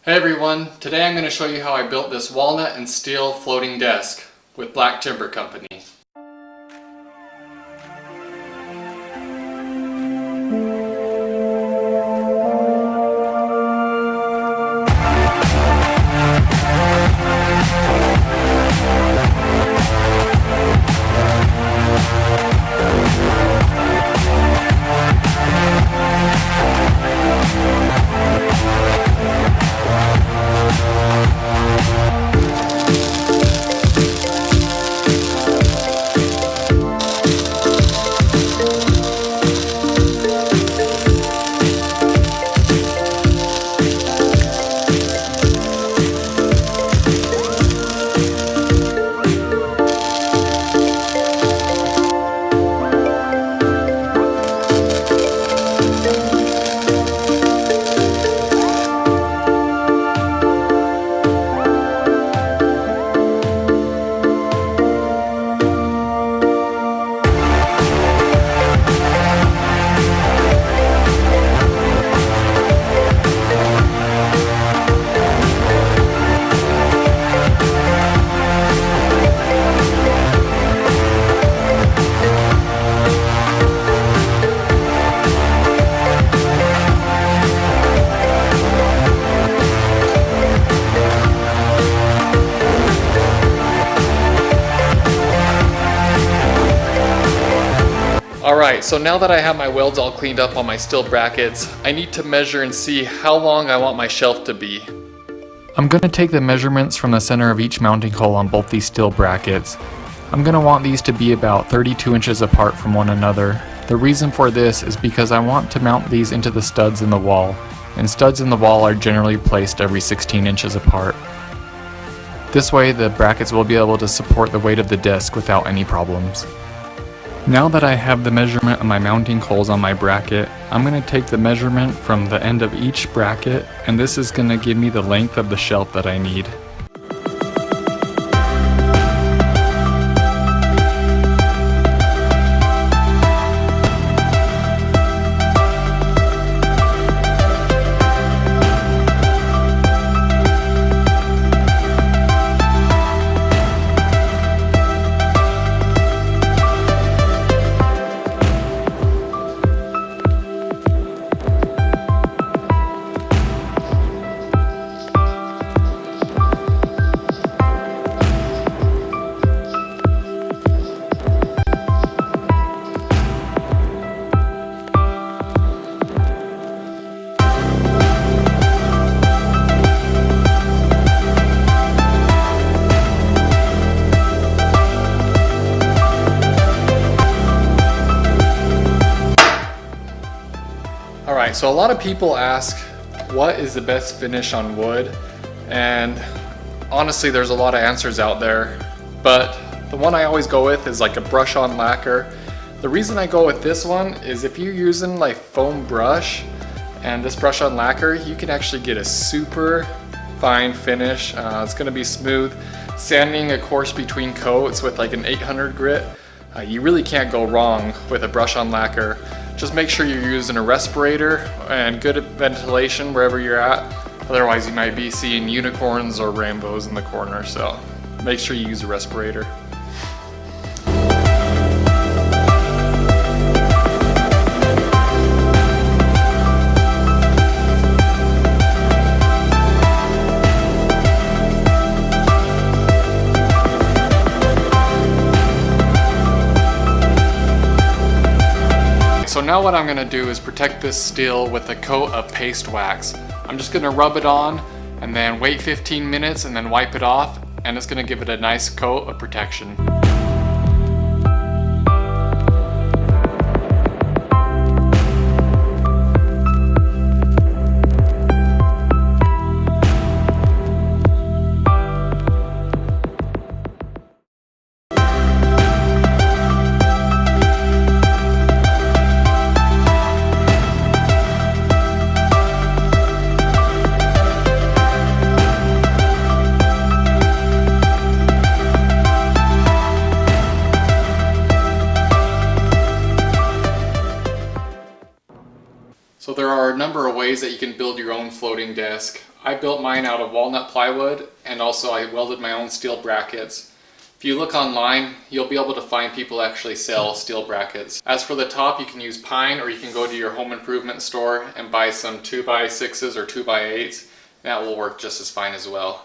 Hey everyone, today I'm going to show you how I built this walnut and steel floating desk with Black Timber Company. Alright, so now that I have my welds all cleaned up on my steel brackets, I need to measure and see how long I want my shelf to be. I'm going to take the measurements from the center of each mounting hole on both these steel brackets. I'm going to want these to be about 32 inches apart from one another. The reason for this is because I want to mount these into the studs in the wall, and studs in the wall are generally placed every 16 inches apart. This way the brackets will be able to support the weight of the desk without any problems. Now that I have the measurement of my mounting holes on my bracket, I'm going to take the measurement from the end of each bracket, and this is going to give me the length of the shelf that I need. Alright, so a lot of people ask what is the best finish on wood, and honestly there's a lot of answers out there, but the one I always go with is like a brush on lacquer. The reason I go with this one is if you're using like foam brush and this brush on lacquer, you can actually get a super fine finish. It's going to be smooth. Sanding a course between coats with like an 800 grit, you really can't go wrong with a brush on lacquer. Just make sure you're using a respirator and good ventilation wherever you're at. Otherwise you might be seeing unicorns or rainbows in the corner, so make sure you use a respirator. So now what I'm going to do is protect this steel with a coat of paste wax. I'm just going to rub it on and then wait 15 minutes and then wipe it off, and it's going to give it a nice coat of protection. So there are a number of ways that you can build your own floating desk. I built mine out of walnut plywood, and also I welded my own steel brackets. If you look online, you'll be able to find people who actually sell steel brackets. As for the top, you can use pine, or you can go to your home improvement store and buy some 2x6s or 2x8s. That will work just as fine as well.